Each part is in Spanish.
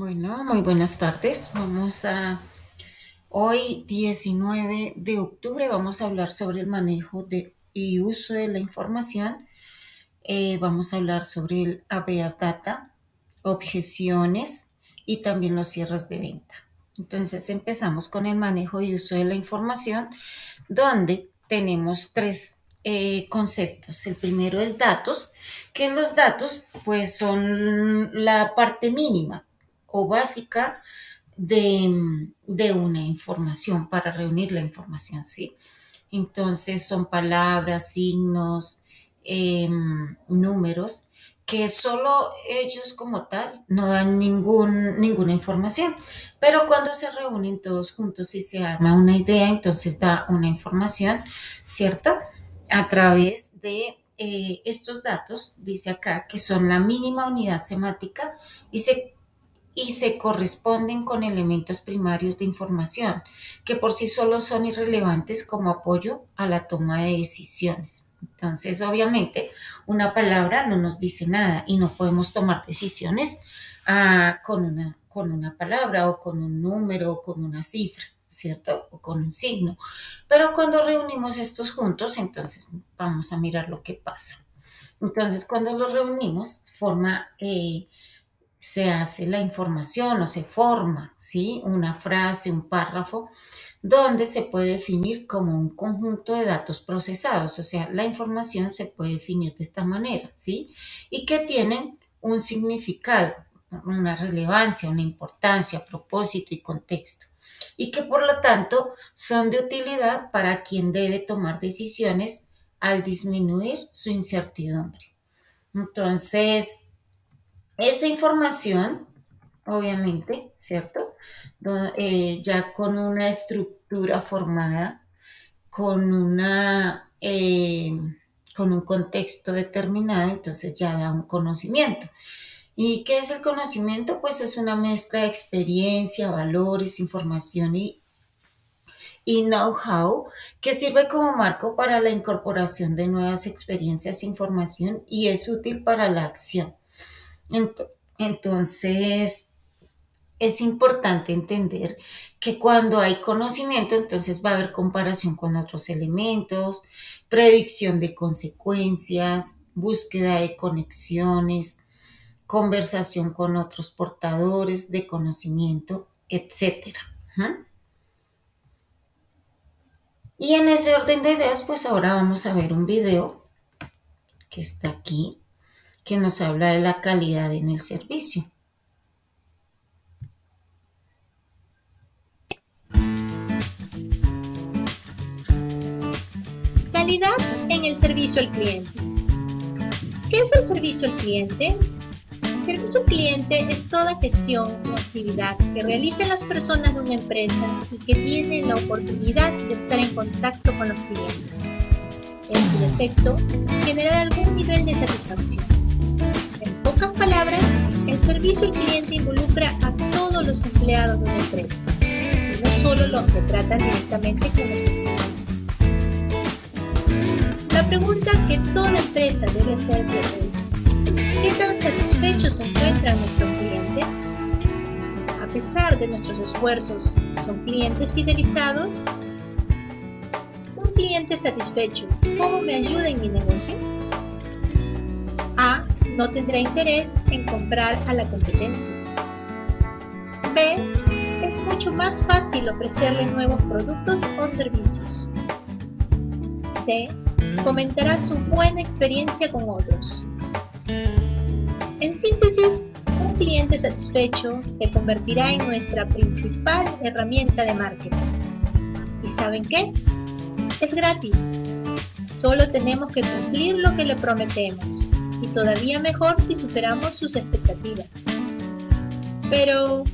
Bueno, muy buenas tardes. Hoy 19 de octubre, vamos a hablar sobre el manejo y uso de la información. Vamos a hablar sobre el habeas data, objeciones y también los cierres de venta. Entonces empezamos con el manejo y uso de la información, donde tenemos tres conceptos. El primero es datos, que los datos pues son la parte mínima o básica de una información para reunir la información, ¿sí? Entonces son palabras, signos, números, que solo ellos como tal no dan ninguna información, pero cuando se reúnen todos juntos y se arma una idea, entonces da una información, ¿cierto? A través de estos datos, dice acá, que son la mínima unidad semántica y se corresponden con elementos primarios de información, que por sí solos son irrelevantes como apoyo a la toma de decisiones. Entonces, obviamente, una palabra no nos dice nada y no podemos tomar decisiones con una palabra o con un número o con una cifra, ¿cierto? O con un signo. Pero cuando reunimos estos juntos, entonces vamos a mirar lo que pasa. Entonces, cuando los reunimos, se hace la información o se forma, ¿sí? Una frase, un párrafo, donde se puede definir como un conjunto de datos procesados, o sea, la información se puede definir de esta manera, ¿sí? Y que tienen un significado, una relevancia, una importancia, propósito y contexto, y que por lo tanto son de utilidad para quien debe tomar decisiones al disminuir su incertidumbre. Entonces, esa información, obviamente, ¿cierto? Ya con una estructura formada, con con un contexto determinado, entonces ya da un conocimiento. ¿Y qué es el conocimiento? Pues es una mezcla de experiencia, valores, información y know-how que sirve como marco para la incorporación de nuevas experiencias e información y es útil para la acción. Entonces, es importante entender que cuando hay conocimiento, entonces va a haber comparación con otros elementos, predicción de consecuencias, búsqueda de conexiones, conversación con otros portadores de conocimiento, etcétera. ¿Mm? Y en ese orden de ideas, pues ahora vamos a ver un video que está aquí, que nos habla de la calidad en el servicio. Calidad en el servicio al cliente. ¿Qué es el servicio al cliente? El servicio al cliente es toda gestión o actividad que realizan las personas de una empresa y que tienen la oportunidad de estar en contacto con los clientes. En su defecto, generar algún nivel de satisfacción. En pocas palabras, el servicio al cliente involucra a todos los empleados de una empresa, y no solo los que tratan directamente con los clientes. La pregunta que toda empresa debe hacerse es: ¿qué tan satisfechos se encuentran nuestros clientes? A pesar de nuestros esfuerzos, ¿son clientes fidelizados? Un cliente satisfecho, ¿cómo me ayuda en mi negocio? A. No tendrá interés en comprar a la competencia. B. Es mucho más fácil ofrecerle nuevos productos o servicios. C. Comentará su buena experiencia con otros. En síntesis, un cliente satisfecho se convertirá en nuestra principal herramienta de marketing. ¿Y saben qué? Es gratis. Solo tenemos que cumplir lo que le prometemos, y todavía mejor si superamos sus expectativas. Pero,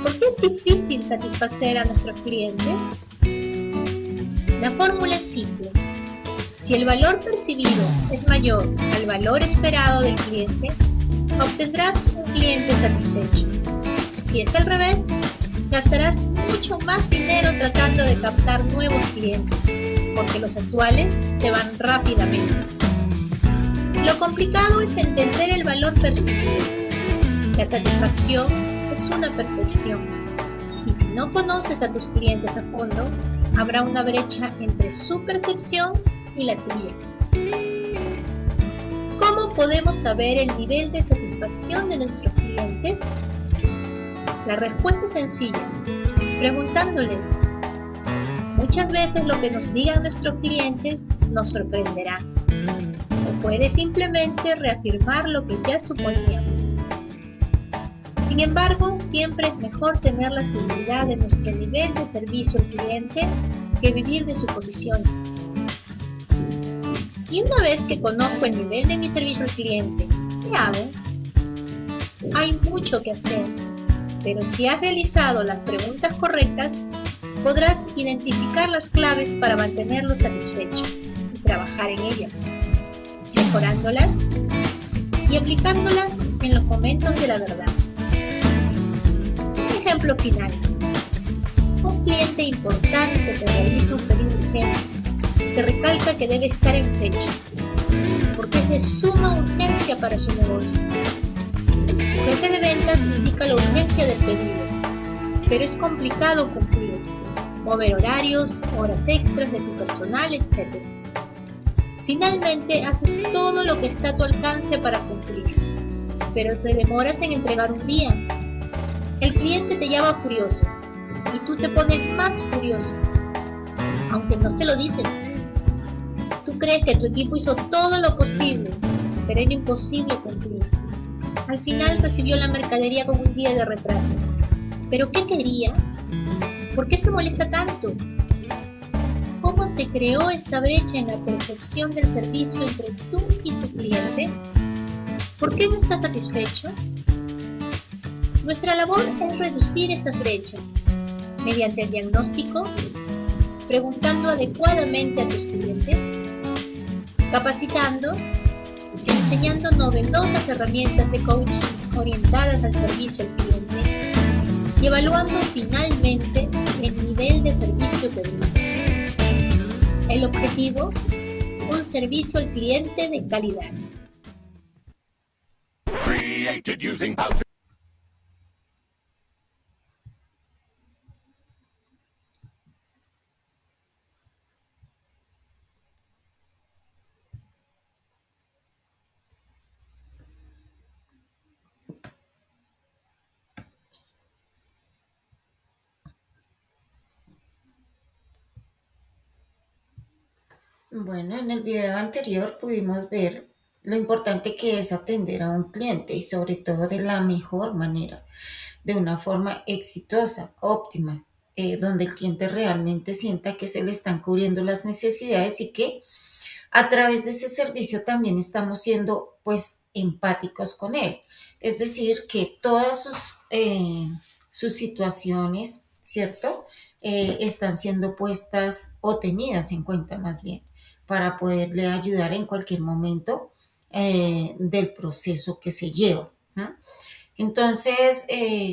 ¿por qué es difícil satisfacer a nuestros clientes? La fórmula es simple. Si el valor percibido es mayor al valor esperado del cliente, obtendrás un cliente satisfecho. Si es al revés, gastarás mucho más dinero tratando de captar nuevos clientes, porque los actuales se van rápidamente. Lo complicado es entender el valor percibido. La satisfacción es una percepción. Y si no conoces a tus clientes a fondo, habrá una brecha entre su percepción y la tuya. ¿Cómo podemos saber el nivel de satisfacción de nuestros clientes? La respuesta es sencilla, preguntándoles. Muchas veces lo que nos digan nuestros clientes nos sorprenderá, o puede simplemente reafirmar lo que ya suponíamos. Sin embargo, siempre es mejor tener la seguridad de nuestro nivel de servicio al cliente que vivir de suposiciones. Y una vez que conozco el nivel de mi servicio al cliente, ¿qué hago? Hay mucho que hacer, pero si has realizado las preguntas correctas, podrás identificar las claves para mantenerlo satisfecho y trabajar en ellas, mejorándolas y aplicándolas en los momentos de la verdad. Un ejemplo final. Un cliente importante te realiza un pedido urgente. Te recalca que debe estar en fecha, porque es de suma urgencia para su negocio. Tu jefe de ventas indica la urgencia del pedido, pero es complicado cumplir, mover horarios, horas extras de tu personal, etc. Finalmente haces todo lo que está a tu alcance para cumplir, pero te demoras en entregar un día. El cliente te llama furioso y tú te pones más furioso, aunque no se lo dices. Tú crees que tu equipo hizo todo lo posible, pero era imposible cumplir. Al final recibió la mercadería con un día de retraso. ¿Pero qué quería? ¿Por qué se molesta tanto? ¿Cómo se creó esta brecha en la percepción del servicio entre tú y tu cliente? ¿Por qué no estás satisfecho? Nuestra labor es reducir estas brechas mediante el diagnóstico, preguntando adecuadamente a tus clientes, capacitando, enseñando novedosas herramientas de coaching orientadas al servicio al cliente y evaluando finalmente el nivel de servicio que brindas. El objetivo, un servicio al cliente de calidad. Bueno, en el video anterior pudimos ver lo importante que es atender a un cliente y sobre todo de la mejor manera, de una forma exitosa, óptima, donde el cliente realmente sienta que se le están cubriendo las necesidades y que a través de ese servicio también estamos siendo pues empáticos con él. Es decir, que todas sus situaciones, ¿cierto? Están siendo puestas o tenidas en cuenta más bien para poderle ayudar en cualquier momento del proceso que se lleva, ¿no? Entonces,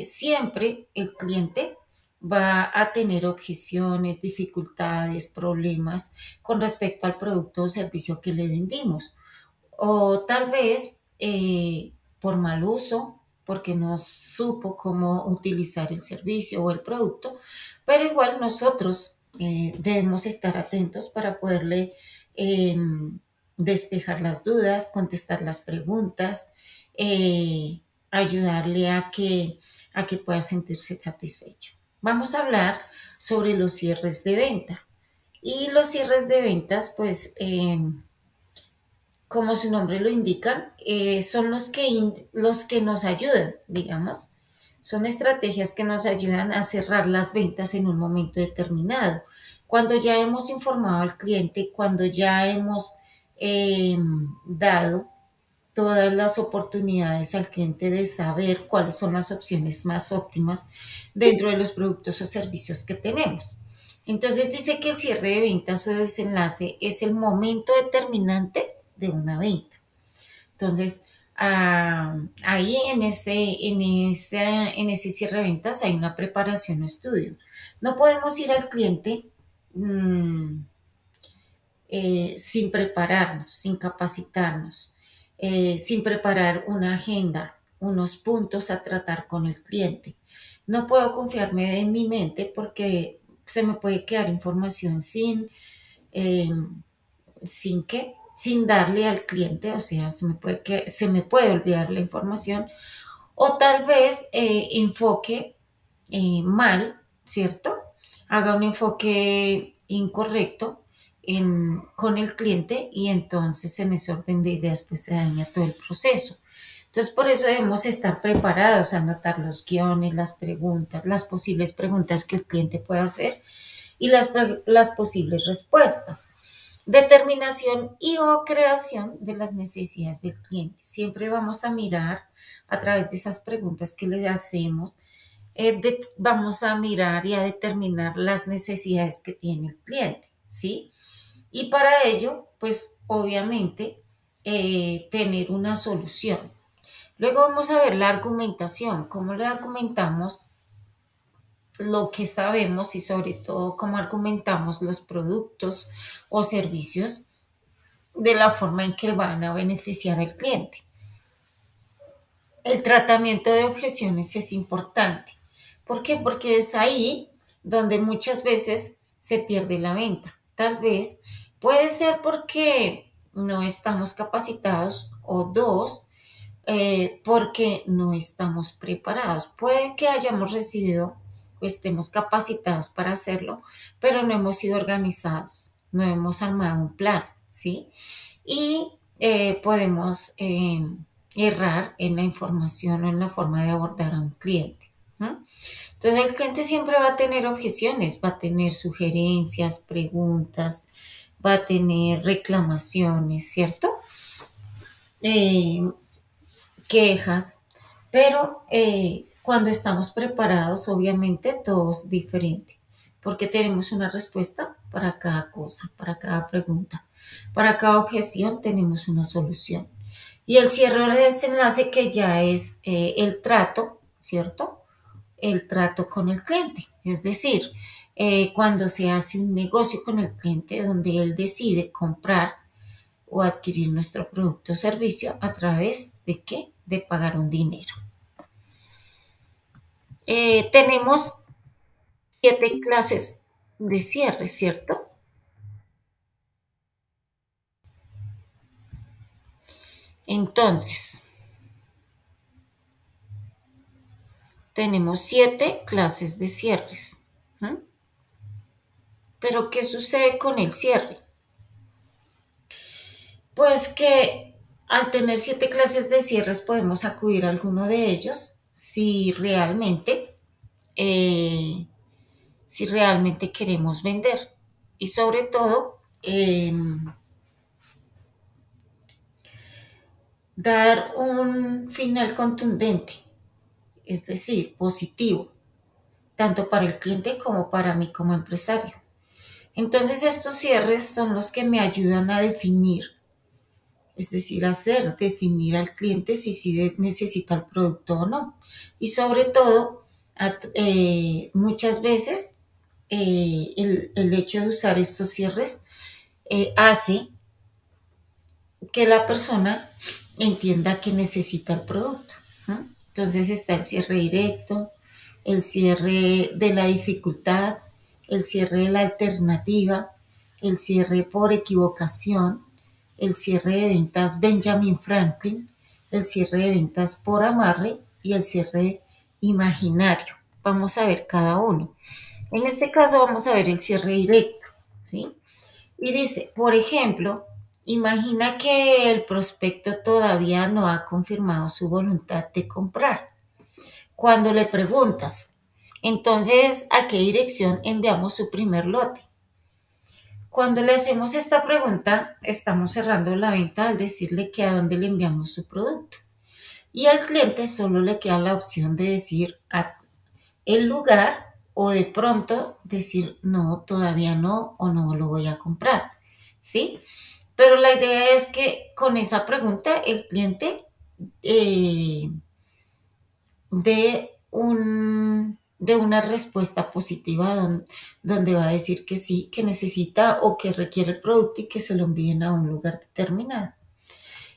siempre el cliente va a tener objeciones, dificultades, problemas con respecto al producto o servicio que le vendimos. O tal vez por mal uso, porque no supo cómo utilizar el servicio o el producto, pero igual nosotros debemos estar atentos para poderle eh, despejar las dudas, contestar las preguntas, ayudarle a que pueda sentirse satisfecho. Vamos a hablar sobre los cierres de venta. Y los cierres de ventas, pues, como su nombre lo indica, son los que nos ayudan, digamos. Son estrategias que nos ayudan a cerrar las ventas en un momento determinado. Cuando ya hemos informado al cliente, cuando ya hemos dado todas las oportunidades al cliente de saber cuáles son las opciones más óptimas dentro de los productos o servicios que tenemos. Entonces dice que el cierre de ventas o desenlace es el momento determinante de una venta. Entonces, ahí en ese cierre de ventas hay una preparación o estudio. No podemos ir al cliente sin prepararnos, sin capacitarnos, sin preparar una agenda, unos puntos a tratar con el cliente. No puedo confiarme en mi mente porque se me puede quedar información eh, sin darle al cliente, o sea, se me puede olvidar la información o tal vez enfoque mal, ¿cierto? Haga un enfoque incorrecto con el cliente y entonces en ese orden de ideas pues se daña todo el proceso. Entonces por eso debemos estar preparados a anotar los guiones, las preguntas, las posibles preguntas que el cliente pueda hacer y las posibles respuestas. Determinación y o creación de las necesidades del cliente. Siempre vamos a mirar a través de esas preguntas que le hacemos, vamos a mirar y a determinar las necesidades que tiene el cliente, ¿sí? Y para ello, pues obviamente, tener una solución. Luego vamos a ver la argumentación, cómo le argumentamos lo que sabemos y sobre todo cómo argumentamos los productos o servicios de la forma en que van a beneficiar al cliente. El tratamiento de objeciones es importante. ¿Por qué? Porque es ahí donde muchas veces se pierde la venta. Tal vez puede ser porque no estamos capacitados o dos, porque no estamos preparados. Puede que hayamos recibido o estemos capacitados para hacerlo, pero no hemos sido organizados, no hemos armado un plan, ¿sí? Y podemos errar en la información o en la forma de abordar a un cliente, ¿no? Entonces el cliente siempre va a tener objeciones, va a tener sugerencias, preguntas, va a tener reclamaciones, ¿cierto? Eh, Quejas, pero cuando estamos preparados, obviamente todo es diferente, porque tenemos una respuesta para cada cosa, para cada pregunta, para cada objeción tenemos una solución. Y el cierre del desenlace que ya es el trato, ¿cierto? El trato con el cliente, es decir, cuando se hace un negocio con el cliente donde él decide comprar o adquirir nuestro producto o servicio a través de qué? De pagar un dinero. Tenemos 7 clases de cierre, ¿cierto? Entonces, tenemos 7 clases de cierres. ¿Mm? Pero, ¿qué sucede con el cierre? Pues que al tener 7 clases de cierres podemos acudir a alguno de ellos eh, si realmente queremos vender. Y sobre todo, dar un final contundente, es decir, positivo, tanto para el cliente como para mí como empresario. Entonces estos cierres son los que me ayudan a definir, es decir, definir al cliente si necesita el producto o no. Y sobre todo, muchas veces el hecho de usar estos cierres hace que la persona entienda que necesita el producto, ¿no? Entonces está el cierre directo, el cierre de la dificultad, el cierre de la alternativa, el cierre por equivocación, el cierre de ventas Benjamin Franklin, el cierre de ventas por amarre y el cierre imaginario. Vamos a ver cada uno. En este caso vamos a ver el cierre directo, ¿sí? Y dice, por ejemplo, imagina que el prospecto todavía no ha confirmado su voluntad de comprar. Cuando le preguntas, entonces, ¿a qué dirección enviamos su primer lote? Cuando le hacemos esta pregunta, estamos cerrando la venta al decirle que a dónde le enviamos su producto. Y al cliente solo le queda la opción de decir el lugar o de pronto decir no, todavía no o no lo voy a comprar, ¿sí? Pero la idea es que con esa pregunta el cliente dé una respuesta positiva donde va a decir que sí, que necesita o que requiere el producto y que se lo envíen a un lugar determinado.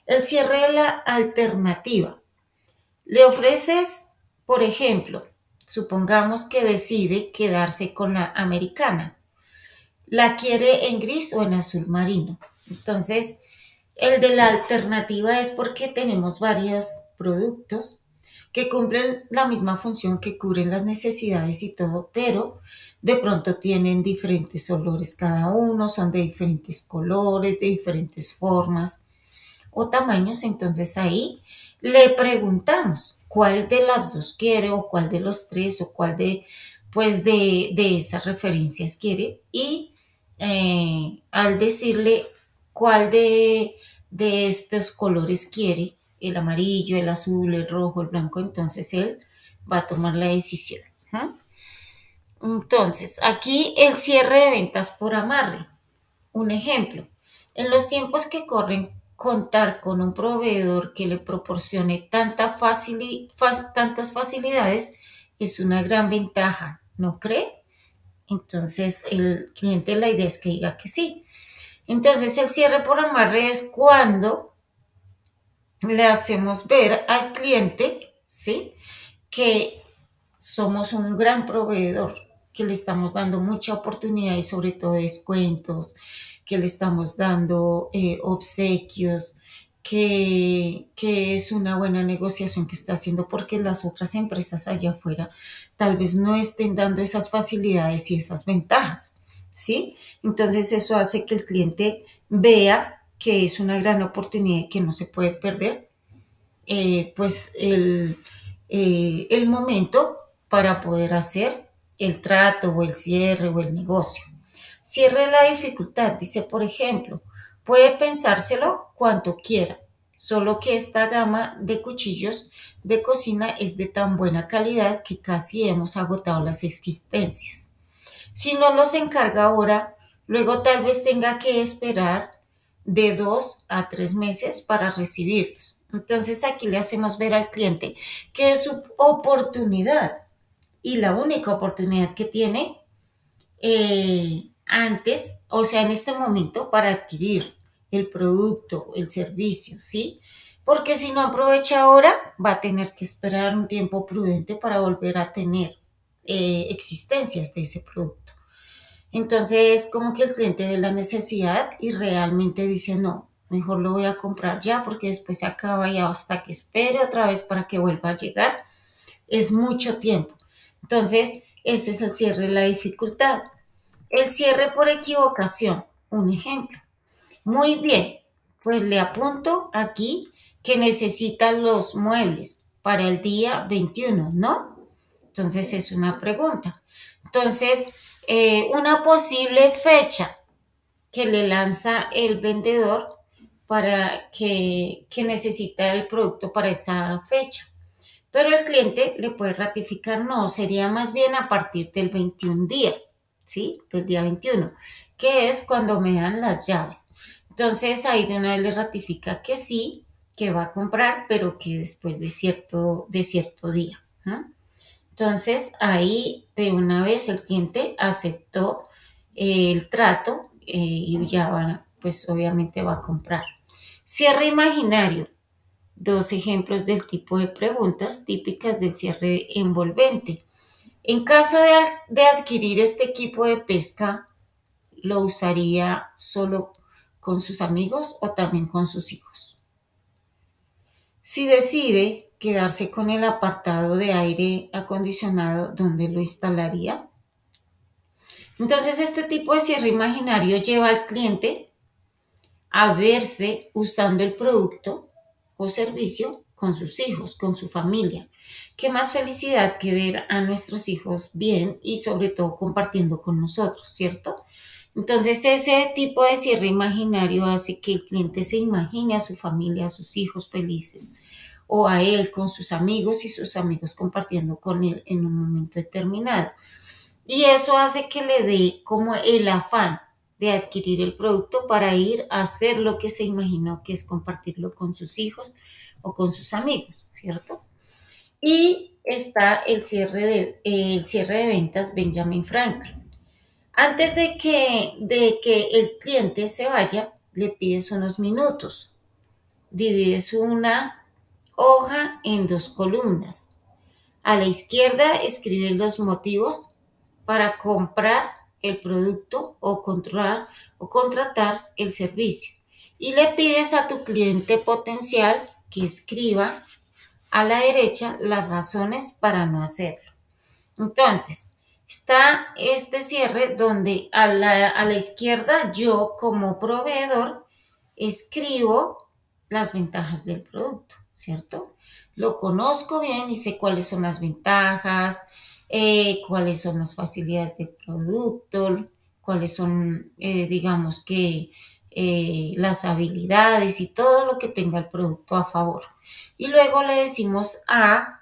El cierre de la alternativa. Le ofreces, por ejemplo, supongamos que decide quedarse con la americana. La quiere en gris o en azul marino. Entonces, el de la alternativa es porque tenemos varios productos que cumplen la misma función, que cubren las necesidades y todo, pero de pronto tienen diferentes olores cada uno, son de diferentes colores, de diferentes formas o tamaños. Entonces ahí le preguntamos cuál de las dos quiere, o cuál de los tres, o cuál de, pues de esas referencias quiere. Y al decirle cuál de estos colores quiere, el amarillo, el azul, el rojo, el blanco, entonces él va a tomar la decisión. ¿Ah? Entonces, aquí el cierre de ventas por amarre. Un ejemplo, en los tiempos que corren, contar con un proveedor que le proporcione tantas facilidades es una gran ventaja, ¿no cree? Entonces, el cliente, la idea es que diga que sí. Entonces, el cierre por amarre es cuando le hacemos ver al cliente, ¿sí?, que somos un gran proveedor, que le estamos dando mucha oportunidad y sobre todo descuentos, que le estamos dando obsequios, que es una buena negociación que está haciendo, porque las otras empresas allá afuera tal vez no estén dando esas facilidades y esas ventajas, ¿sí? Entonces eso hace que el cliente vea que es una gran oportunidad y que no se puede perder, pues el momento para poder hacer el trato o el cierre o el negocio. Cierre la dificultad, dice, por ejemplo, puede pensárselo cuanto quiera, solo que esta gama de cuchillos de cocina es de tan buena calidad que casi hemos agotado las existencias. Si no los encarga ahora, luego tal vez tenga que esperar de 2 a 3 meses para recibirlos. Entonces aquí le hacemos ver al cliente que es su oportunidad y la única oportunidad que tiene antes, o sea, en este momento, para adquirir el producto, el servicio, ¿sí? Porque si no aprovecha ahora, va a tener que esperar un tiempo prudente para volver a tener existencias de ese producto. Entonces, como que el cliente ve la necesidad y realmente dice, no, mejor lo voy a comprar ya, porque después se acaba y hasta que espere otra vez para que vuelva a llegar, es mucho tiempo. Entonces, ese es el cierre de la dificultad. El cierre por equivocación, un ejemplo. Muy bien, pues le apunto aquí que necesita los muebles para el día 21, ¿no? Entonces es una pregunta. Entonces, una posible fecha que le lanza el vendedor para que necesita el producto para esa fecha. Pero el cliente le puede ratificar, no, sería más bien a partir del 21 día, ¿sí? Del día 21, que es cuando me dan las llaves. Entonces ahí de una vez le ratifica que sí, que va a comprar, pero que después de cierto día. ¿No? Entonces ahí de una vez el cliente aceptó el trato y ya va, pues obviamente va a comprar. Cierre imaginario. Dos ejemplos del tipo de preguntas típicas del cierre envolvente. En caso de adquirir este equipo de pesca, ¿lo usaría solo con sus amigos o también con sus hijos? Si decide quedarse con el apartado de aire acondicionado, ¿dónde lo instalaría? Entonces, este tipo de cierre imaginario lleva al cliente a verse usando el producto o servicio con sus hijos, con su familia. Qué más felicidad que ver a nuestros hijos bien y sobre todo compartiendo con nosotros, ¿cierto? Entonces ese tipo de cierre imaginario hace que el cliente se imagine a su familia, a sus hijos felices, o a él con sus amigos y sus amigos compartiendo con él en un momento determinado. Y eso hace que le dé como el afán de adquirir el producto para ir a hacer lo que se imaginó, que es compartirlo con sus hijos o con sus amigos, ¿cierto? Y está el cierre de ventas Benjamin Franklin. Antes de que el cliente se vaya, le pides unos minutos, divides una hoja en 2 columnas. A la izquierda escribes los motivos para comprar el producto o contratar el servicio. Y le pides a tu cliente potencial que escriba a la derecha las razones para no hacerlo. Entonces, está este cierre donde a la izquierda yo como proveedor escribo las ventajas del producto, ¿cierto? Lo conozco bien y sé cuáles son las ventajas, cuáles son las facilidades del producto, cuáles son, digamos que, las habilidades y todo lo que tenga el producto a favor. Y luego le decimos a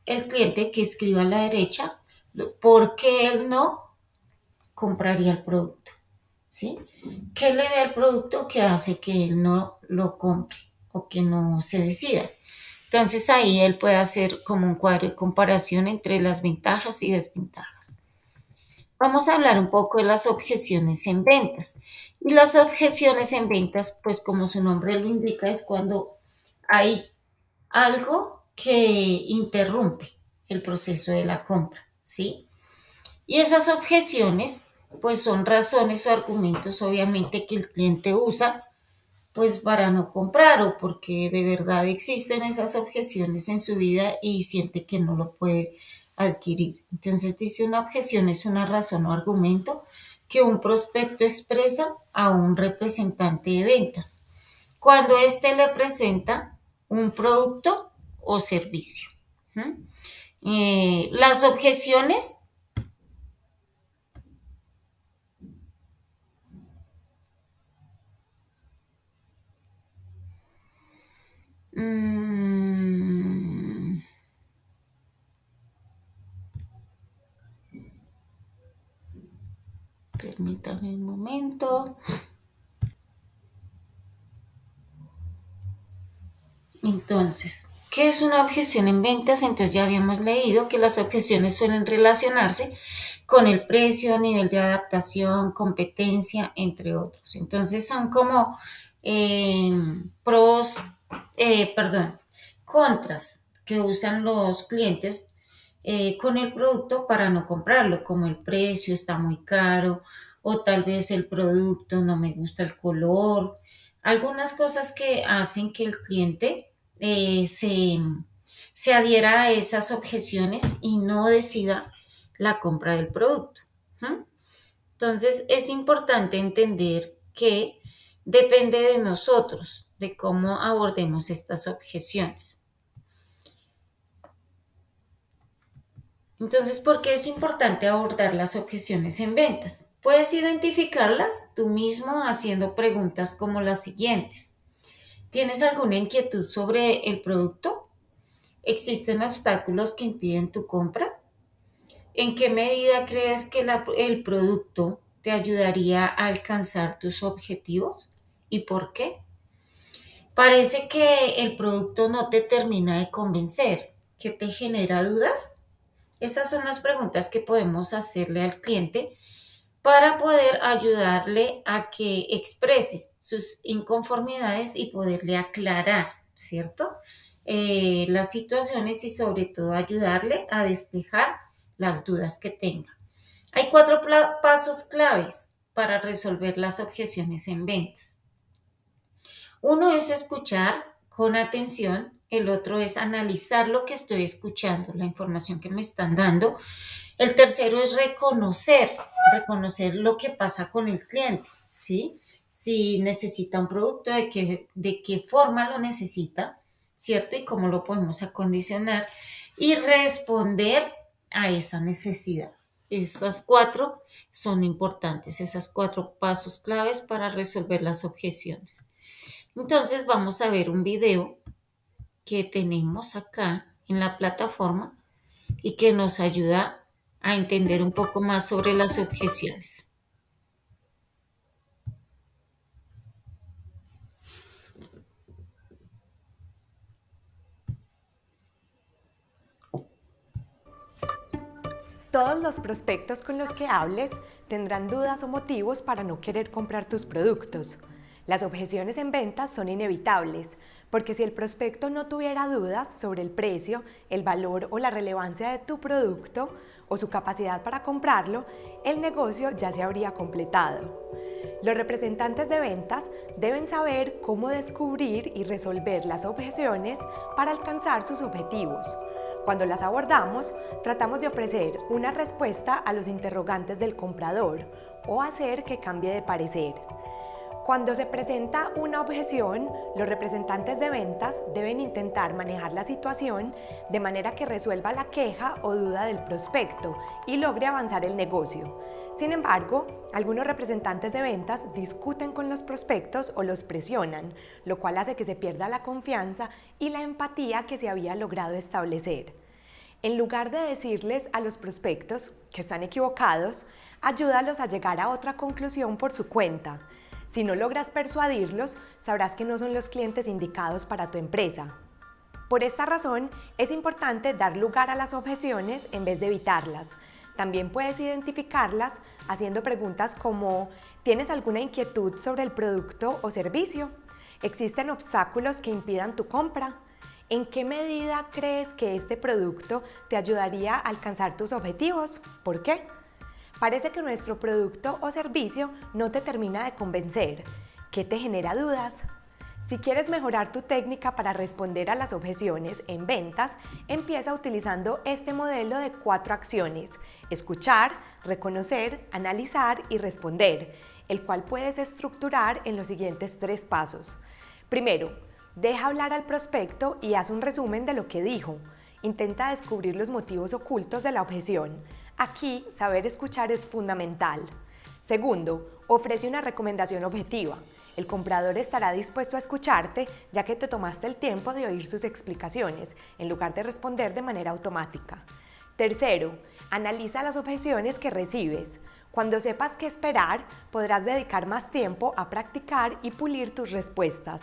el cliente que escriba a la derecha por qué él no compraría el producto, ¿sí? ¿Qué le ve al producto que hace que él no lo compre o que no se decida? Entonces ahí él puede hacer como un cuadro de comparación entre las ventajas y desventajas. Vamos a hablar un poco de las objeciones en ventas. Y las objeciones en ventas, pues como su nombre lo indica, es cuando hay algo que interrumpe el proceso de la compra, ¿sí? Y esas objeciones, pues son razones o argumentos, obviamente, que el cliente usa, pues para no comprar o porque de verdad existen esas objeciones en su vida y siente que no lo puede adquirir. Entonces dice una objeción es una razón o argumento que un prospecto expresa a un representante de ventas cuando éste le presenta un producto o servicio. Las objeciones permítame un momento. Entonces, ¿qué es una objeción en ventas? Entonces ya habíamos leído que las objeciones suelen relacionarse con el precio, nivel de adaptación, competencia, entre otros. Entonces son como pros, contras que usan los clientes con el producto para no comprarlo, como el precio está muy caro o tal vez el producto no me gusta el color, algunas cosas que hacen que el cliente se adhiera a esas objeciones y no decida la compra del producto. Entonces es importante entender que depende de nosotros, de cómo abordemos estas objeciones. Entonces, ¿por qué es importante abordar las objeciones en ventas? Puedes identificarlas tú mismo haciendo preguntas como las siguientes. ¿Tienes alguna inquietud sobre el producto? ¿Existen obstáculos que impiden tu compra? ¿En qué medida crees que el producto te ayudaría a alcanzar tus objetivos? ¿Y por qué? ¿Parece que el producto no te termina de convencer, que te genera dudas? Esas son las preguntas que podemos hacerle al cliente para poder ayudarle a que exprese sus inconformidades y poderle aclarar, ¿cierto? Las situaciones y sobre todo ayudarle a despejar las dudas que tenga. Hay 4 pasos claves para resolver las objeciones en ventas. Uno es escuchar con atención, el otro es analizar lo que estoy escuchando, la información que me están dando. El tercero es reconocer lo que pasa con el cliente, ¿sí? Si necesita un producto, de qué forma lo necesita, ¿cierto? Y cómo lo podemos acondicionar y responder a esa necesidad. Esas 4 son importantes, esos 4 pasos claves para resolver las objeciones. Entonces vamos a ver un video que tenemos acá en la plataforma y que nos ayuda a entender un poco más sobre las objeciones. Todos los prospectos con los que hables tendrán dudas o motivos para no querer comprar tus productos. Las objeciones en ventas son inevitables, porque si el prospecto no tuviera dudas sobre el precio, el valor o la relevancia de tu producto o su capacidad para comprarlo, el negocio ya se habría completado. Los representantes de ventas deben saber cómo descubrir y resolver las objeciones para alcanzar sus objetivos. Cuando las abordamos, tratamos de ofrecer una respuesta a los interrogantes del comprador o hacer que cambie de parecer. Cuando se presenta una objeción, los representantes de ventas deben intentar manejar la situación de manera que resuelva la queja o duda del prospecto y logre avanzar el negocio. Sin embargo, algunos representantes de ventas discuten con los prospectos o los presionan, lo cual hace que se pierda la confianza y la empatía que se había logrado establecer. En lugar de decirles a los prospectos que están equivocados, ayúdalos a llegar a otra conclusión por su cuenta. Si no logras persuadirlos, sabrás que no son los clientes indicados para tu empresa. Por esta razón, es importante dar lugar a las objeciones en vez de evitarlas. También puedes identificarlas haciendo preguntas como: ¿tienes alguna inquietud sobre el producto o servicio? ¿Existen obstáculos que impidan tu compra? ¿En qué medida crees que este producto te ayudaría a alcanzar tus objetivos? ¿Por qué? Parece que nuestro producto o servicio no te termina de convencer. ¿Qué te genera dudas? Si quieres mejorar tu técnica para responder a las objeciones en ventas, empieza utilizando este modelo de 4 acciones: escuchar, reconocer, analizar y responder, el cual puedes estructurar en los siguientes 3 pasos. Primero, deja hablar al prospecto y haz un resumen de lo que dijo. Intenta descubrir los motivos ocultos de la objeción. Aquí, saber escuchar es fundamental. Segundo, ofrece una recomendación objetiva. El comprador estará dispuesto a escucharte, ya que te tomaste el tiempo de oír sus explicaciones, en lugar de responder de manera automática. Tercero, analiza las objeciones que recibes. Cuando sepas qué esperar, podrás dedicar más tiempo a practicar y pulir tus respuestas.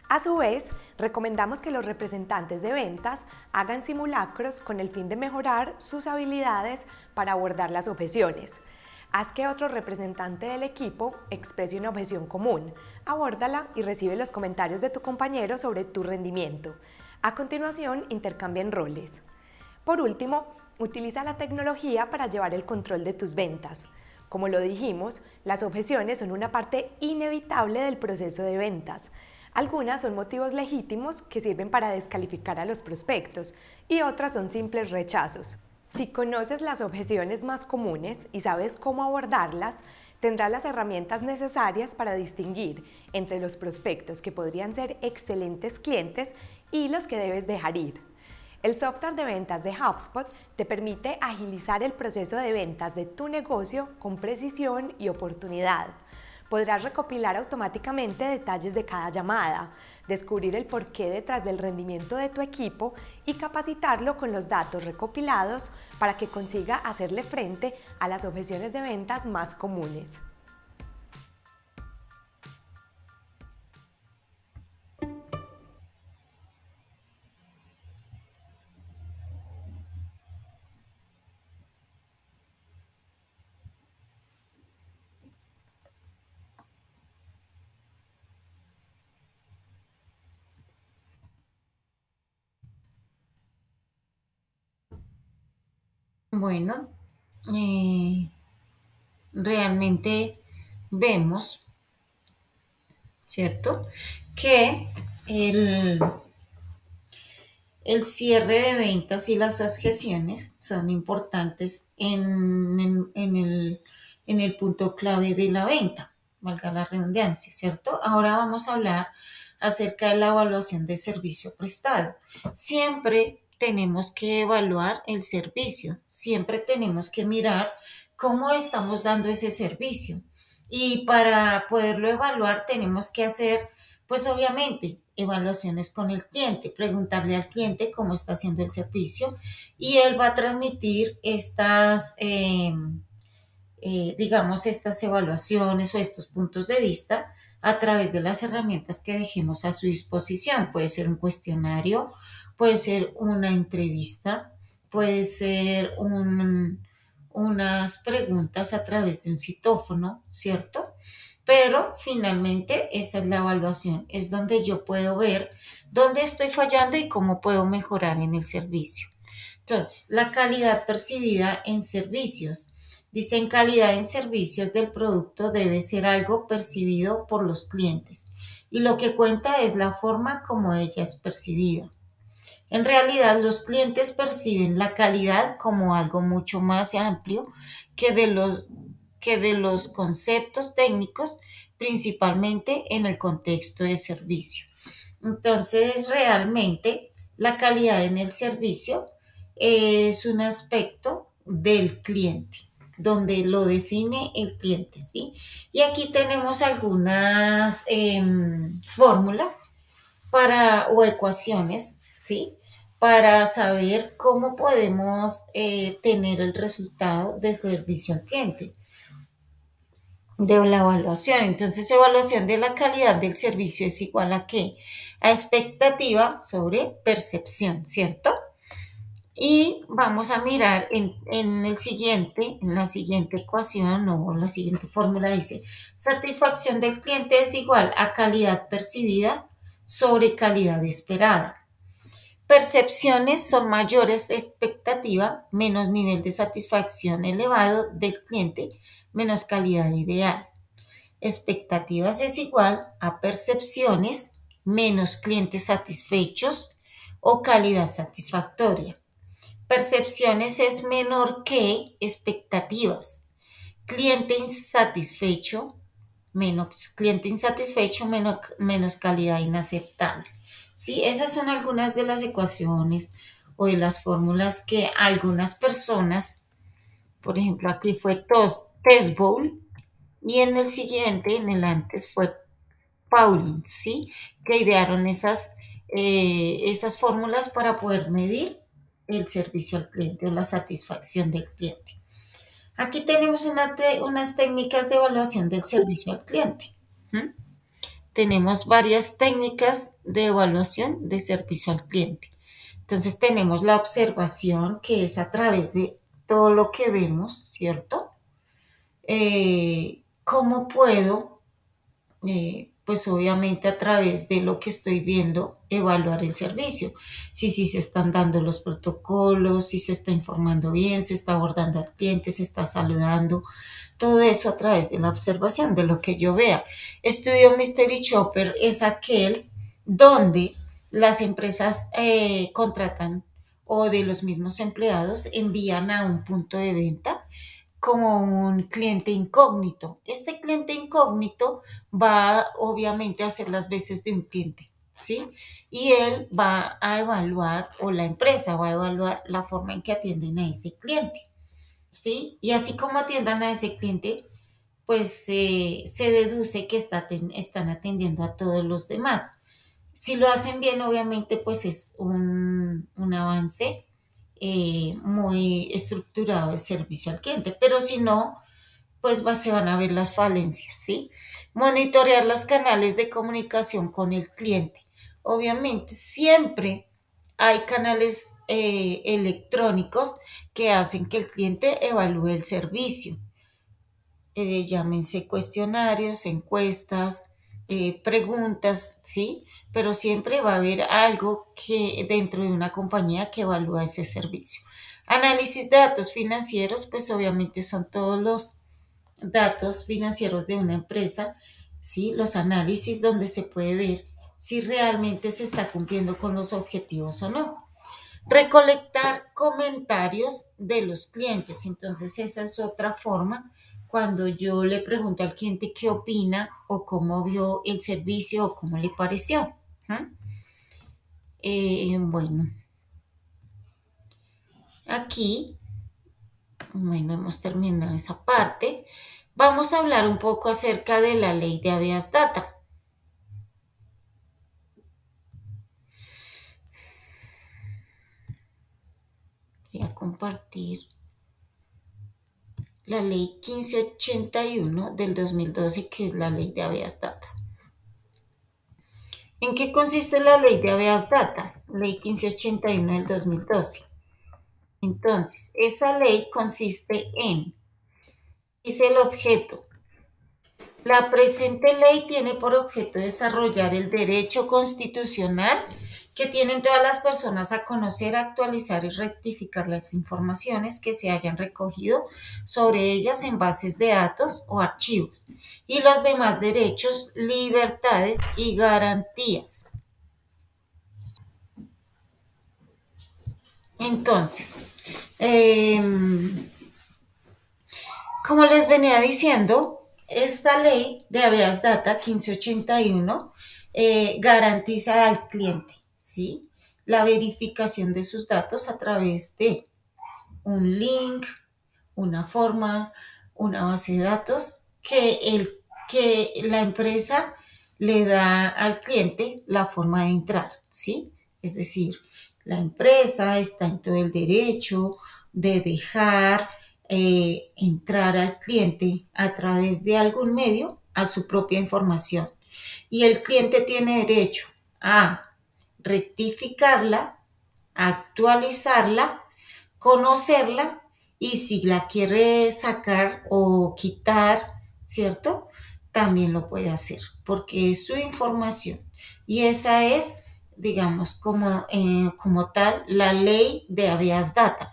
A su vez, recomendamos que los representantes de ventas hagan simulacros con el fin de mejorar sus habilidades para abordar las objeciones. Haz que otro representante del equipo exprese una objeción común, abórdala y recibe los comentarios de tu compañero sobre tu rendimiento. A continuación, intercambien roles. Por último, utiliza la tecnología para llevar el control de tus ventas. Como lo dijimos, las objeciones son una parte inevitable del proceso de ventas. Algunas son motivos legítimos que sirven para descalificar a los prospectos y otras son simples rechazos. Si conoces las objeciones más comunes y sabes cómo abordarlas, tendrás las herramientas necesarias para distinguir entre los prospectos que podrían ser excelentes clientes y los que debes dejar ir. El software de ventas de HubSpot te permite agilizar el proceso de ventas de tu negocio con precisión y oportunidad. Podrás recopilar automáticamente detalles de cada llamada, descubrir el porqué detrás del rendimiento de tu equipo y capacitarlo con los datos recopilados para que consiga hacerle frente a las objeciones de ventas más comunes. Bueno, eh, realmente vemos, ¿cierto? Que el, el cierre de ventas y las objeciones son importantes en el punto clave de la venta, valga la redundancia, ¿cierto? Ahora vamos a hablar acerca de la evaluación de servicio prestado. Siempre tenemos que evaluar el servicio, siempre tenemos que mirar cómo estamos dando ese servicio. Y para poderlo evaluar tenemos que hacer, pues obviamente, evaluaciones con el cliente, preguntarle al cliente cómo está haciendo el servicio y él va a transmitir digamos, estas evaluaciones o estos puntos de vista a través de las herramientas que dejemos a su disposición. Puede ser un cuestionario, puede ser una entrevista, puede ser unas preguntas a través de un citófono, ¿cierto? pero finalmente esa es la evaluación, es donde yo puedo ver dónde estoy fallando y cómo puedo mejorar en el servicio. Entonces, la calidad percibida en servicios. Dicen calidad en servicios del producto debe ser algo percibido por los clientes y lo que cuenta es la forma como ella es percibida. En realidad, los clientes perciben la calidad como algo mucho más amplio que de los conceptos técnicos, principalmente en el contexto de servicio. Entonces, realmente, la calidad en el servicio es un aspecto del cliente, donde lo define el cliente, ¿sí? Y aquí tenemos algunas fórmulas o ecuaciones, ¿sí? Para saber cómo podemos tener el resultado de servicio al cliente, de la evaluación. Entonces, evaluación de la calidad del servicio es igual a ¿qué? A expectativa sobre percepción, ¿cierto? Y vamos a mirar en la siguiente ecuación o la siguiente fórmula dice, satisfacción del cliente es igual a calidad percibida sobre calidad esperada. Percepciones son mayores expectativa, menos nivel de satisfacción elevado del cliente, menos calidad ideal. Expectativas es igual a percepciones menos clientes satisfechos o calidad satisfactoria. Percepciones es menor que expectativas. Cliente insatisfecho, menos calidad inaceptable. ¿Sí? Esas son algunas de las ecuaciones o de las fórmulas que algunas personas, por ejemplo, aquí fue Test Bowl y en el siguiente, en el antes, fue Pauling, ¿sí? Que idearon esas fórmulas para poder medir el servicio al cliente o la satisfacción del cliente. Aquí tenemos unas técnicas de evaluación del servicio al cliente. ¿Mm? Tenemos varias técnicas de evaluación de servicio al cliente. Entonces tenemos la observación, que es a través de todo lo que vemos, ¿cierto? ¿Cómo puedo, pues obviamente a través de lo que estoy viendo, evaluar el servicio? Si se están dando los protocolos, si se está informando bien, se está abordando al cliente, se está saludando. Todo eso a través de la observación, de lo que yo vea. Estudio Mystery Shopper es aquel donde las empresas contratan o de los mismos empleados envían a un punto de venta como un cliente incógnito. Este cliente incógnito va obviamente a hacer las veces de un cliente, ¿sí? Y él va a evaluar, o la empresa va a evaluar la forma en que atienden a ese cliente, ¿sí? Y así como atiendan a ese cliente, pues se deduce que están atendiendo a todos los demás. Si lo hacen bien, obviamente, pues es un avance muy estructurado de servicio al cliente, pero si no, pues se van a ver las falencias, ¿sí? Monitorear los canales de comunicación con el cliente. Obviamente, siempre hay canales electrónicos que hacen que el cliente evalúe el servicio. Llámense cuestionarios, encuestas, preguntas, ¿sí? Pero siempre va a haber algo que dentro de una compañía que evalúa ese servicio. Análisis de datos financieros, pues obviamente son todos los datos financieros de una empresa, ¿sí? Los análisis donde se puede ver si realmente se está cumpliendo con los objetivos o no. Recolectar comentarios de los clientes, entonces esa es otra forma cuando yo le pregunto al cliente qué opina o cómo vio el servicio o cómo le pareció. Bueno, aquí, bueno, hemos terminado esa parte. Vamos a hablar un poco acerca de la ley de habeas data. Voy a compartir la ley 1581 del 2012, que es la ley de habeas data. ¿En qué consiste la ley de habeas data? Ley 1581 del 2012. Entonces, esa ley consiste en, dice el objeto, La presente ley tiene por objeto desarrollar el derecho constitucional que tienen todas las personas a conocer, actualizar y rectificar las informaciones que se hayan recogido sobre ellas en bases de datos o archivos y los demás derechos, libertades y garantías. Entonces, como les venía diciendo, esta ley de habeas data 1581 garantiza al cliente, ¿sí?, la verificación de sus datos a través de un link, una forma, una base de datos que la empresa le da al cliente la forma de entrar, ¿sí? Es decir, la empresa está en todo el derecho de dejar entrar al cliente a través de algún medio a su propia información. Y el cliente tiene derecho a rectificarla, actualizarla, conocerla y si la quiere sacar o quitar, ¿cierto? También lo puede hacer porque es su información. Y esa es, digamos, como tal, la ley de habeas data.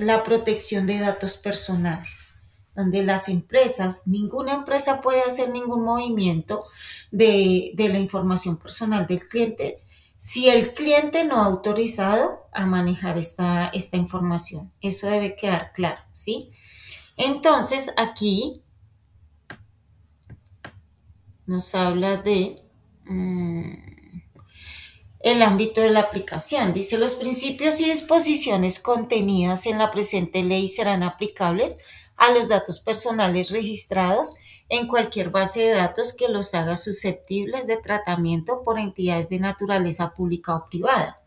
La protección de datos personales, donde las empresas, ninguna empresa puede hacer ningún movimiento de la información personal del cliente si el cliente no ha autorizado a manejar esta información. Eso debe quedar claro, ¿sí? Entonces, aquí nos habla de el ámbito de la aplicación. Dice, los principios y disposiciones contenidas en la presente ley serán aplicables a los datos personales registrados en cualquier base de datos que los haga susceptibles de tratamiento por entidades de naturaleza pública o privada.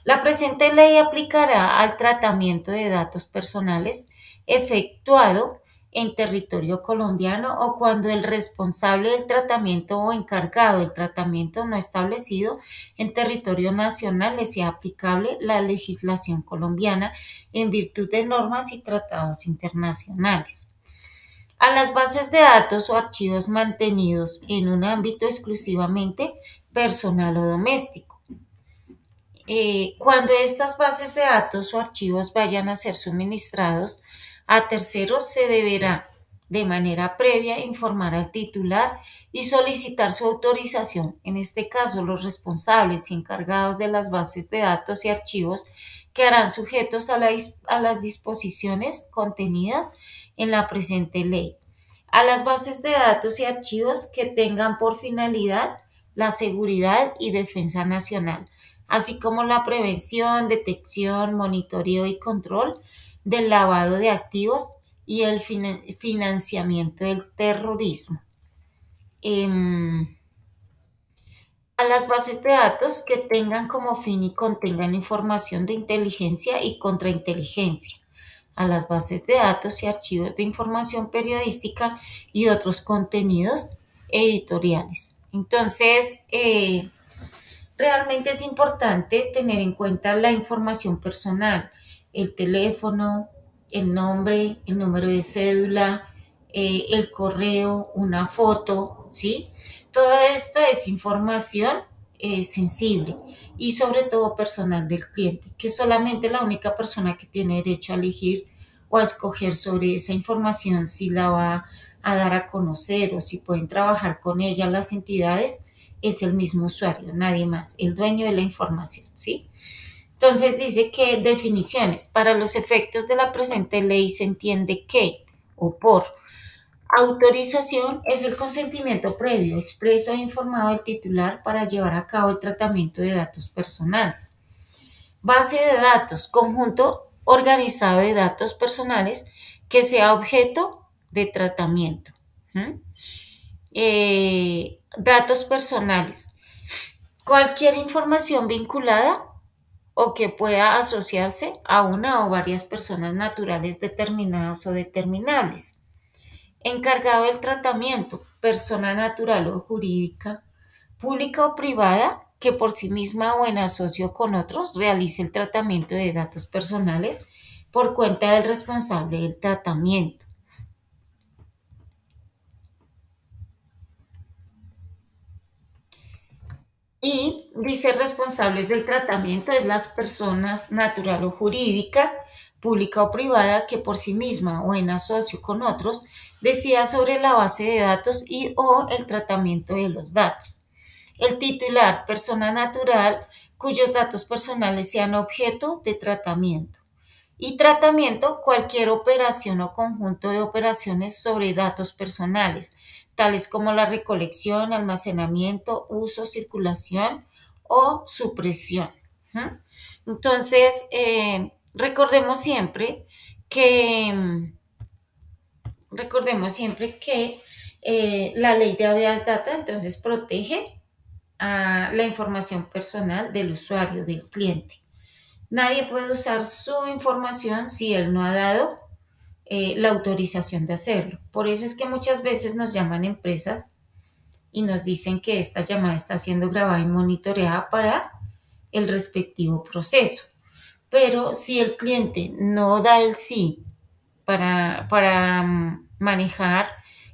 La presente ley aplicará al tratamiento de datos personales efectuado en territorio colombiano o cuando el responsable del tratamiento o encargado del tratamiento no establecido en territorio nacional le sea aplicable la legislación colombiana en virtud de normas y tratados internacionales. A las bases de datos o archivos mantenidos en un ámbito exclusivamente personal o doméstico. Cuando estas bases de datos o archivos vayan a ser suministrados a terceros, se deberá de manera previa informar al titular y solicitar su autorización. En este caso, los responsables y encargados de las bases de datos y archivos quedarán sujetos a las disposiciones contenidas en la presente ley. A las bases de datos y archivos que tengan por finalidad la seguridad y defensa nacional, así como la prevención, detección, monitoreo y control del lavado de activos y el financiamiento del terrorismo. A las bases de datos que tengan como fin y contengan información de inteligencia y contrainteligencia. A las bases de datos y archivos de información periodística y otros contenidos editoriales. Entonces, realmente es importante tener en cuenta la información personal, el teléfono, el nombre, el número de cédula, el correo, una foto, ¿sí? Todo esto es información sensible y sobre todo personal del cliente, que es solamente la única persona que tiene derecho a elegir o a escoger sobre esa información si la va a dar a conocer o si pueden trabajar con ella las entidades, es el mismo usuario, nadie más, el dueño de la información, ¿sí? Entonces dice que definiciones. Para los efectos de la presente ley se entiende que, o por, autorización es el consentimiento previo, expreso e informado del titular para llevar a cabo el tratamiento de datos personales. Base de datos, conjunto organizado de datos personales que sea objeto de tratamiento. Datos personales. Cualquier información vinculada o que pueda asociarse a una o varias personas naturales determinadas o determinables. Encargado del tratamiento, persona natural o jurídica, pública o privada, que por sí misma o en asocio con otros realice el tratamiento de datos personales por cuenta del responsable del tratamiento. Y dice responsables del tratamiento es las personas natural o jurídica, pública o privada, que por sí misma o en asocio con otros decida sobre la base de datos y o el tratamiento de los datos. El titular, persona natural, cuyos datos personales sean objeto de tratamiento. Y tratamiento, cualquier operación o conjunto de operaciones sobre datos personales, tales como la recolección, almacenamiento, uso, circulación o supresión. Entonces, recordemos siempre que la ley de habeas data entonces protege a la información personal del usuario, del cliente. Nadie puede usar su información si él no ha dado la autorización de hacerlo. Por eso es que muchas veces nos llaman empresas y nos dicen que esta llamada está siendo grabada y monitoreada para el respectivo proceso. Pero si el cliente no da el sí para manejar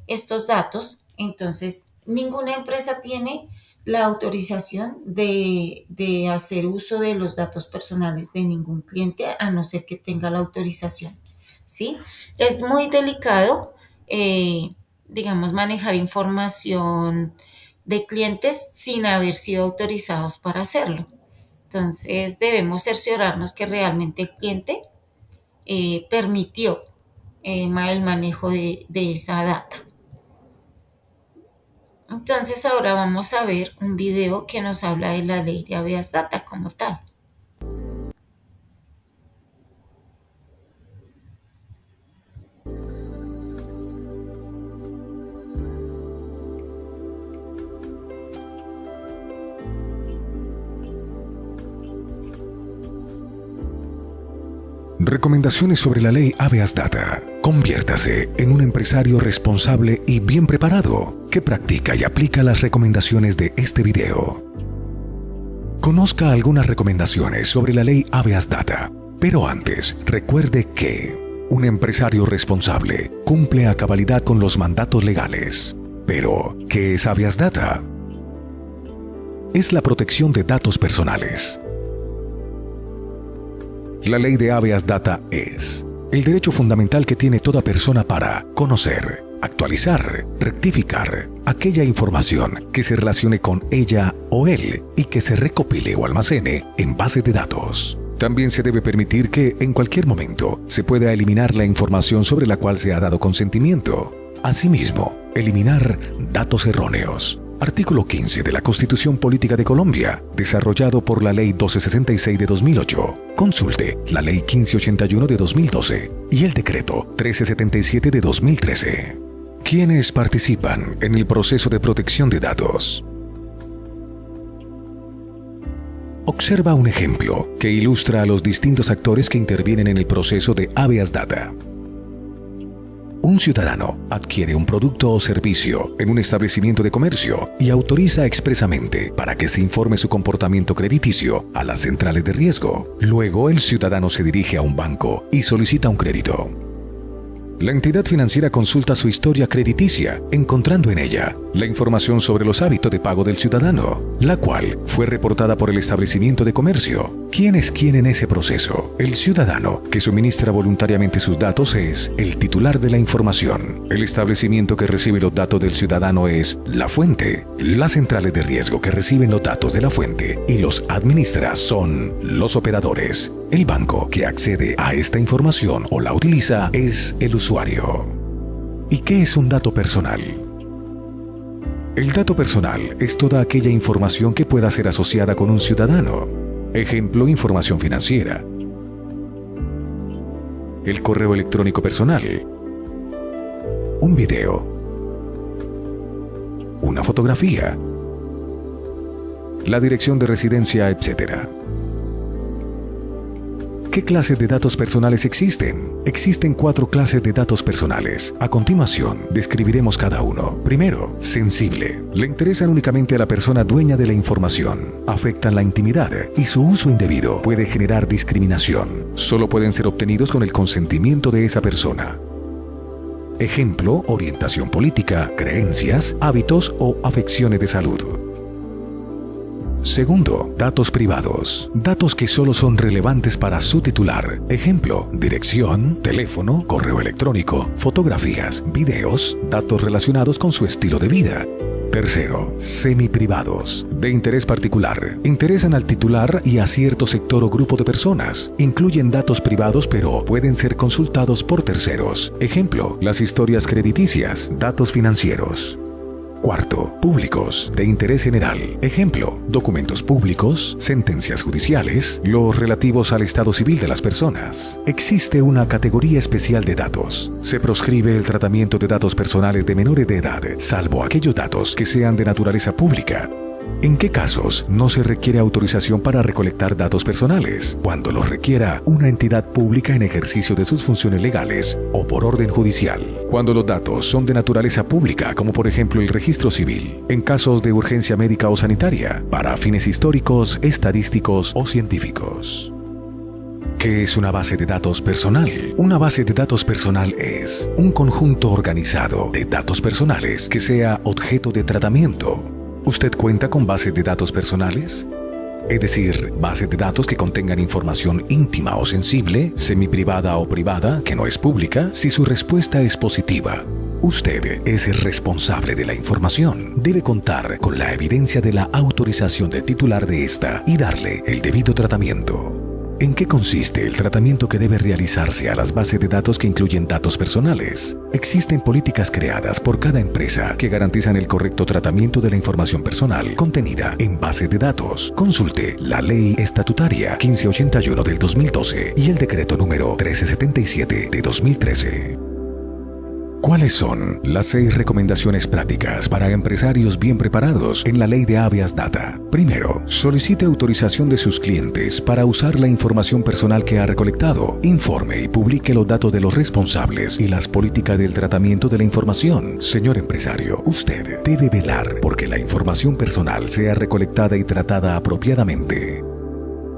estos datos, entonces ninguna empresa tiene la autorización de hacer uso de los datos personales de ningún cliente, a no ser que tenga la autorización, ¿sí? Es muy delicado, digamos, manejar información de clientes sin haber sido autorizados para hacerlo. Entonces, debemos cerciorarnos que realmente el cliente permitió el manejo de esa data. Entonces ahora vamos a ver un video que nos habla de la ley de habeas data como tal. Recomendaciones sobre la ley habeas data. Conviértase en un empresario responsable y bien preparado que practica y aplica las recomendaciones de este video. Conozca algunas recomendaciones sobre la ley habeas data, pero antes recuerde que un empresario responsable cumple a cabalidad con los mandatos legales. Pero, ¿qué es habeas data? Es la protección de datos personales. La ley de habeas data es el derecho fundamental que tiene toda persona para conocer, actualizar, rectificar aquella información que se relacione con ella o él y que se recopile o almacene en base de datos. También se debe permitir que en cualquier momento se pueda eliminar la información sobre la cual se ha dado consentimiento. Asimismo, eliminar datos erróneos. Artículo 15 de la Constitución Política de Colombia, desarrollado por la Ley 1266 de 2008. Consulte la Ley 1581 de 2012 y el Decreto 1377 de 2013. ¿Quiénes participan en el proceso de protección de datos? Observa un ejemplo que ilustra a los distintos actores que intervienen en el proceso de habeas data. Un ciudadano adquiere un producto o servicio en un establecimiento de comercio y autoriza expresamente para que se informe su comportamiento crediticio a las centrales de riesgo. Luego, el ciudadano se dirige a un banco y solicita un crédito. La entidad financiera consulta su historia crediticia, encontrando en ella la información sobre los hábitos de pago del ciudadano, la cual fue reportada por el establecimiento de comercio. ¿Quién es quién en ese proceso? El ciudadano, que suministra voluntariamente sus datos, es el titular de la información. El establecimiento que recibe los datos del ciudadano es la fuente. Las centrales de riesgo que reciben los datos de la fuente y los administra son los operadores. El banco que accede a esta información o la utiliza es el usuario. ¿Y qué es un dato personal? El dato personal es toda aquella información que pueda ser asociada con un ciudadano. Ejemplo, información financiera. El correo electrónico personal. Un video. Una fotografía. La dirección de residencia, etc. ¿Qué clases de datos personales existen? Existen 4 clases de datos personales. A continuación, describiremos cada uno. Primero, sensible. Le interesan únicamente a la persona dueña de la información. Afectan la intimidad y su uso indebido puede generar discriminación. Solo pueden ser obtenidos con el consentimiento de esa persona. Ejemplo, orientación política, creencias, hábitos o afecciones de salud. Segundo, datos privados. Datos que solo son relevantes para su titular. Ejemplo, dirección, teléfono, correo electrónico, fotografías, videos, datos relacionados con su estilo de vida. Tercero, semiprivados. De interés particular. Interesan al titular y a cierto sector o grupo de personas. Incluyen datos privados pero pueden ser consultados por terceros. Ejemplo, las historias crediticias, datos financieros. Cuarto, públicos, de interés general. Ejemplo, documentos públicos, sentencias judiciales, los relativos al estado civil de las personas. Existe una categoría especial de datos. Se proscribe el tratamiento de datos personales de menores de edad, salvo aquellos datos que sean de naturaleza pública. ¿En qué casos no se requiere autorización para recolectar datos personales? Cuando los requiera una entidad pública en ejercicio de sus funciones legales o por orden judicial. Cuando los datos son de naturaleza pública, como por ejemplo el registro civil, en casos de urgencia médica o sanitaria, para fines históricos, estadísticos o científicos. ¿Qué es una base de datos personal? Una base de datos personal es un conjunto organizado de datos personales que sea objeto de tratamiento. ¿Usted cuenta con bases de datos personales? Es decir, bases de datos que contengan información íntima o sensible, semiprivada o privada, que no es pública, si su respuesta es positiva. Usted es el responsable de la información. Debe contar con la evidencia de la autorización del titular de esta y darle el debido tratamiento. ¿En qué consiste el tratamiento que debe realizarse a las bases de datos que incluyen datos personales? Existen políticas creadas por cada empresa que garantizan el correcto tratamiento de la información personal contenida en bases de datos. Consulte la Ley Estatutaria 1581 del 2012 y el Decreto número 1377 de 2013. ¿Cuáles son las 6 recomendaciones prácticas para empresarios bien preparados en la ley de Habeas Data? Primero, solicite autorización de sus clientes para usar la información personal que ha recolectado. Informe y publique los datos de los responsables y las políticas del tratamiento de la información. Señor empresario, usted debe velar porque la información personal sea recolectada y tratada apropiadamente.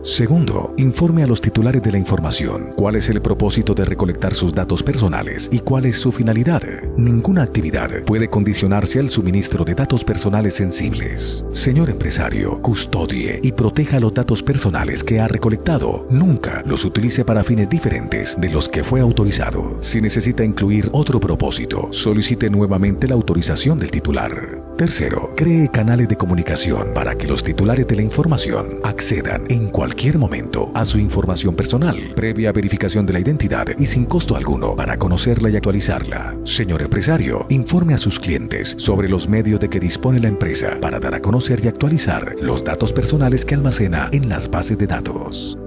Segundo, informe a los titulares de la información cuál es el propósito de recolectar sus datos personales y cuál es su finalidad. Ninguna actividad puede condicionarse al suministro de datos personales sensibles. Señor empresario, custodie y proteja los datos personales que ha recolectado. Nunca los utilice para fines diferentes de los que fue autorizado. Si necesita incluir otro propósito, solicite nuevamente la autorización del titular. Tercero, cree canales de comunicación para que los titulares de la información accedan en cualquier momento a su información personal, previa verificación de la identidad y sin costo alguno para conocerla y actualizarla. Señor empresario, informe a sus clientes sobre los medios de que dispone la empresa para dar a conocer y actualizar los datos personales que almacena en las bases de datos.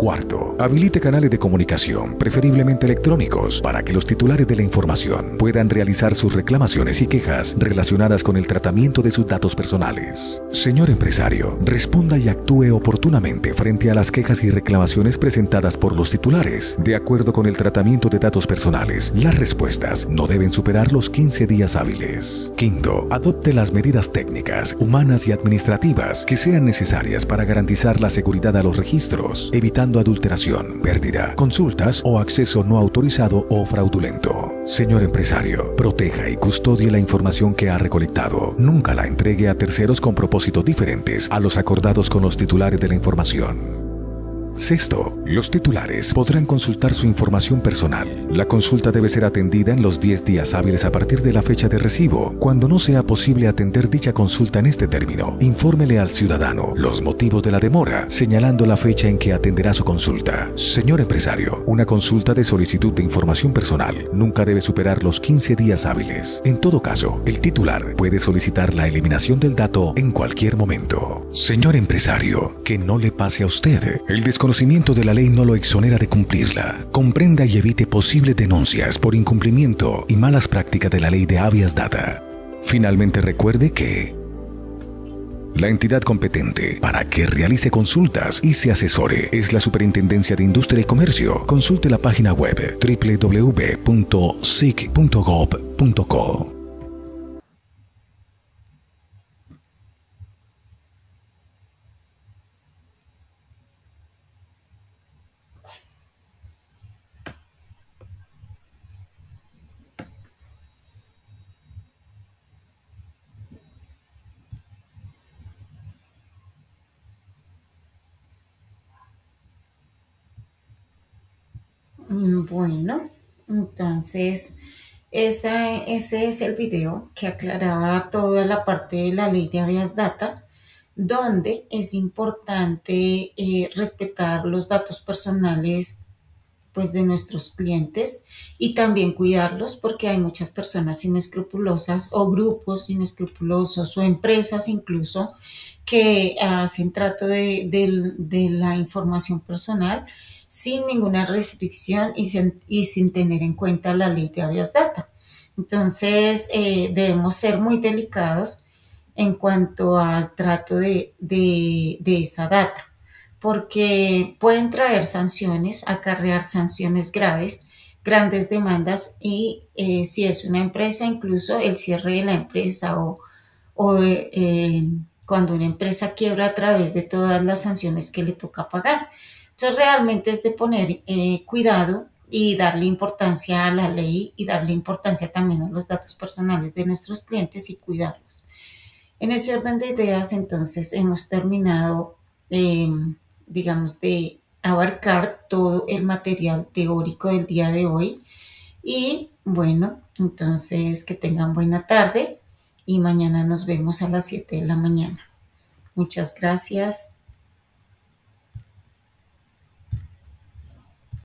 Cuarto, habilite canales de comunicación, preferiblemente electrónicos, para que los titulares de la información puedan realizar sus reclamaciones y quejas relacionadas con el tratamiento de sus datos personales. Señor empresario, responda y actúe oportunamente frente a las quejas y reclamaciones presentadas por los titulares. De acuerdo con el tratamiento de datos personales, las respuestas no deben superar los 15 días hábiles. Quinto, adopte las medidas técnicas, humanas y administrativas que sean necesarias para garantizar la seguridad a los registros, evitando adulteración, pérdida, consultas o acceso no autorizado o fraudulento. Señor empresario, proteja y custodie la información que ha recolectado. Nunca la entregue a terceros con propósitos diferentes a los acordados con los titulares de la información. Sexto, los titulares podrán consultar su información personal. La consulta debe ser atendida en los 10 días hábiles a partir de la fecha de recibo. Cuando no sea posible atender dicha consulta en este término, infórmele al ciudadano los motivos de la demora, señalando la fecha en que atenderá su consulta. Señor empresario, una consulta de solicitud de información personal nunca debe superar los 15 días hábiles. En todo caso, el titular puede solicitar la eliminación del dato en cualquier momento. Señor empresario, que no le pase a usted. El desconocimiento de la ley no lo exonera de cumplirla. Comprenda y evite posibles denuncias por incumplimiento y malas prácticas de la ley de Habeas Data. Finalmente recuerde que la entidad competente para que realice consultas y se asesore es la Superintendencia de Industria y Comercio. Consulte la página web www.sic.gov.co. Bueno, entonces ese es el video que aclaraba toda la parte de la ley de habeas data, donde es importante respetar los datos personales pues de nuestros clientes y también cuidarlos porque hay muchas personas inescrupulosas o grupos inescrupulosos o empresas incluso que hacen trato de la información personal sin ninguna restricción y sin tener en cuenta la ley de habeas data. Entonces, debemos ser muy delicados en cuanto al trato de esa data, porque pueden traer sanciones, acarrear sanciones graves, grandes demandas y si es una empresa, incluso el cierre de la empresa o cuando una empresa quiebra a través de todas las sanciones que le toca pagar. Entonces realmente es de poner cuidado y darle importancia a la ley y darle importancia también a los datos personales de nuestros clientes y cuidarlos. En ese orden de ideas, entonces, hemos terminado, digamos, de abarcar todo el material teórico del día de hoy. Y bueno, entonces que tengan buena tarde y mañana nos vemos a las 7 de la mañana. Muchas gracias.